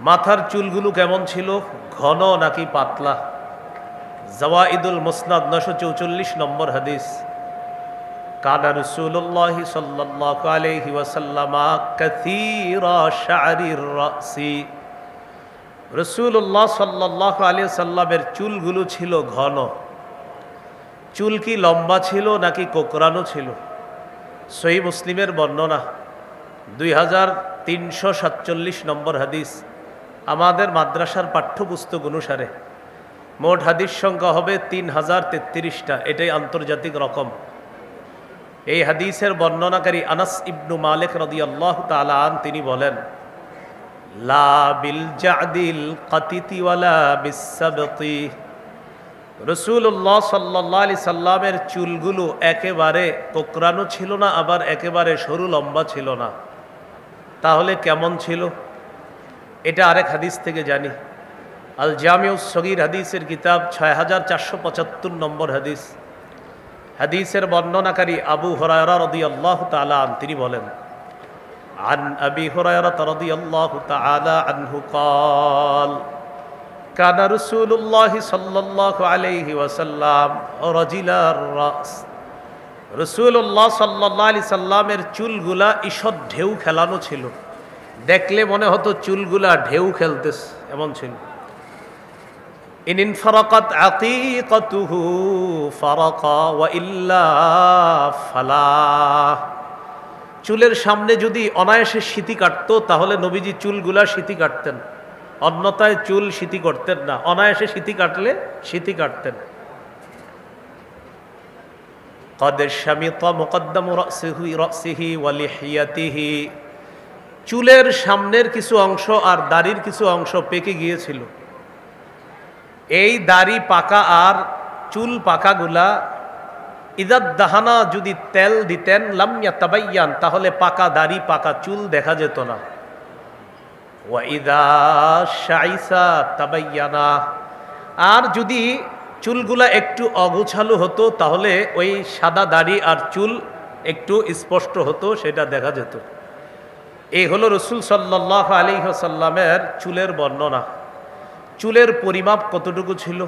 মাথার চুলগুলো কেমন ছিল, ঘন নাকি পাতলা? জাওয়াইদুল মুসনাদ 944 নম্বর হাদিস। কানা রাসূলুল্লাহি সাল্লাল্লাহু আলাইহি ওয়াসাল্লাম কাসীরা শা'রির রাসি। রাসূলুল্লাহ সাল্লাল্লাহু আলাইহি ওয়াসাল্লামের চুলগুলো ছিল ঘন। চুল কি লম্বা ছিল নাকি কোকড়ানো ছিল? সহিহ মুসলিমের বর্ণনা 2347 নম্বর হাদিস। আমাদের মাদ্রাসার পাঠ্যপুস্তক অনুসারে মোট হাদিস সংখ্যা হবে 3033টা। এটাই আন্তর্জাতিক রকম। এই হাদিসের বর্ণনাকারী আনাস ইবনু মালিক রাদিয়াল্লাহু তাআলা আন তিনি বলেন, লা বিল জাদিল কাতিতি ওয়ালা বিসসাবতি। রাসূলুল্লাহ সাল্লাল্লাহু আলাইহি সাল্লামের চুলগুলো একেবারে কোকড়ানো ছিল না, আবার একেবারে সরু লম্বা ছিল না। তাহলে কেমন ছিল? এটা আরেক হাদিস থেকে জানি। আল জামিউস সগীর হাদিসের কিতাব 6475 নম্বর হাদিস। হাদিসের বর্ণনাকারী আবু হুরায়রা রাদিয়াল্লাহু তাআলা আন তিনি বলেন, আন আবি হুরায়রা রাদিয়াল্লাহু তাআলা আনহু قال কানা রাসূলুল্লাহ সাল্লাল্লাহু আলাইহি ওয়াসাল্লাম রাজিলার রাস। রাসূলুল্লাহ সাল্লাল্লাহু আলাইহি সাল্লামের চুলগুলা ঈষৎ ঢেউ খেলানো ছিল। দেখলে মনে হতো চুলগুলা ঢেউ খেলতেছে, এমন ছিল। ইনফারাকাত আকিকাতুহু ফারাকা ওয়া ইল্লা ফালা। চুলের সামনে যদি অনায়াসে সিঁথি কাটতো তাহলে নবীজি চুলগুলা সিঁথি কাটতেন, অন্যথায় চুল সিঁথি করতেন না। অনায়াসে সিঁথি কাটলে সিঁথি কাটতেন। قد شمط مقدم رأسه ولحيته। চুলের সামনের কিছু অংশ আর দাড়ির কিছু অংশ পেকে গিয়েছিল। এই দাড়ি পাকা আর চুল পাকাগুলা ইদাদ দাহানা যদি তেল দিতেন লাম ইয়াতাবায়্যান, তাহলে পাকা দাড়ি পাকা চুল দেখা যেত না। ওয়া ইদা শাইসা তাবায়্যানা, আর যদি চুলগুলা একটু অগোছালো হতো তাহলে ওই সাদা দাড়ি আর চুল একটু স্পষ্ট হতো, সেটা দেখা যেত। এই হলো রাসূল সাল্লাল্লাহু আলাইহি ওয়াসাল্লামের চুলের বর্ণনা। চুলের পরিমাপ কতটুকু ছিল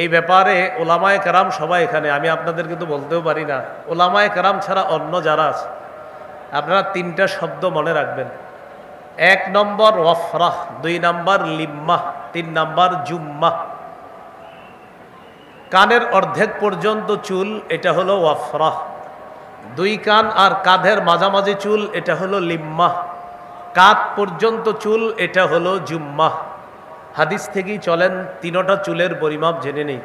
এই ব্যাপারে ওলামায়ে কেরাম সবাই এখানে, আমি আপনাদেরকে তো বলতেও পারি না। ওলামায়ে কেরাম ছাড়া অন্য যারা আছে আপনারা 3টা শব্দ মনে রাখবেন। 1 নম্বর ওয়াফরাহ, 2 নম্বর লিম্মাহ, 3 নম্বর জুম্মাহ। কানের অর্ধেক পর্যন্ত চুল, এটা হলো ওয়াফরাহ। 2 কান আর কাঁধের মাঝামাঝি চুল, এটা হলো লিম্মাহ। কাঁধ পর্যন্ত চুল, এটা হলো জুম্মাহ। হাদিস থেকেই চলেন 3টা চুলের পরিমাপ জেনে নেই।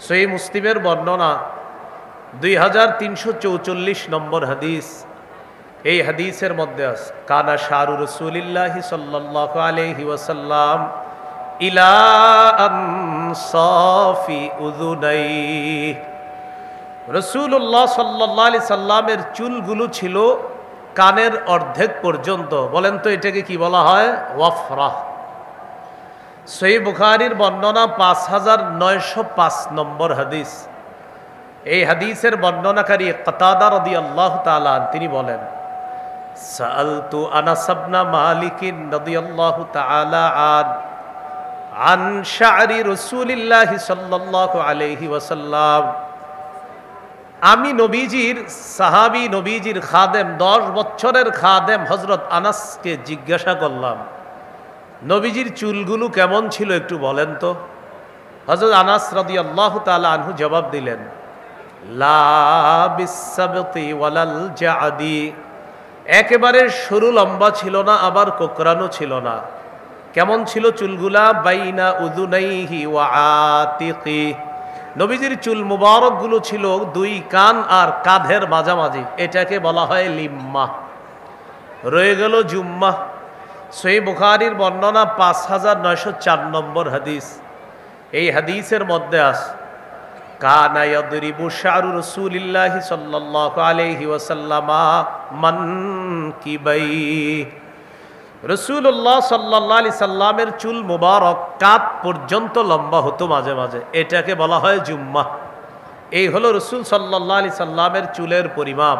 সহিহ মুসলিমের বর্ণনা 2344 নম্বর হাদিস। এই হাদিসের মধ্যে আছে, কানা শারু রাসূলিল্লাহি সাল্লাল্লাহু আলাইহি ওয়াসাল্লাম ইলা আনসাফি উযুনাই। রাসূলুল্লাহ সাল্লাল্লাহু আলাইহি সাল্লামের চুলগুলো ছিল কানের অর্ধেক পর্যন্ত। বলেন তো এটাকে কি বলা হয়? ওয়াফরাহ। সহিহ বুখারীর বর্ণনা 5905 নম্বর হাদিস। এই হাদিসের বর্ণনাকারী কাতাদা রাদিয়াল্লাহু তাআলা তিনি বলেন, সাআলতু আনাস ইবনে মালিক রাদিয়াল্লাহু তাআলা আন শা'রি রাসূলিল্লাহি সাল্লাল্লাহু আলাইহি ওয়াসাল্লাম। আমি নবীজির সাহাবী, নবীজির খাদেম, 10 বছরের খাদেম হযরত আনাসকে জিজ্ঞাসা করলাম, নবীজির চুলগুলো কেমন ছিল একটু বলেন তো। হযরত আনাস রাদিয়াল্লাহু তাআলা আনহু জবাব দিলেন, লা বিসসাবতি ওয়ালাল জাদি। একেবারে সরু লম্বা ছিল না, আবার কোকড়ানো ছিল না। কেমন ছিল চুলগুলা? বাইনা উযুনাইহি ওয়া আতিকি। নবীজির চুল মুবারকগুলো ছিল 2 কান আর কাঁধের মাঝামাঝি, এটাকে বলা হয় লিম্মা। রয়ে গেল জুম্মা। সহিহ বুখারীর বর্ণনা 5904 নম্বর হাদিস। এই হাদিসের মধ্যে আছে, কানা ইয়াদরিবু শা'রু রাসূলিল্লাহি সাল্লাল্লাহু আলাইহি ওয়াসাল্লাম মানকিবাই। রাসূলুল্লাহ সাল্লাল্লাহু আলাইহি সাল্লামের চুল মুবারক কাঁধ পর্যন্ত লম্বা হতো মাঝে মাঝে, এটাকে বলা হয় জুম্মাহ। এই হলো রাসূল সাল্লাল্লাহু আলাইহি সাল্লামের চুলের পরিমাপ।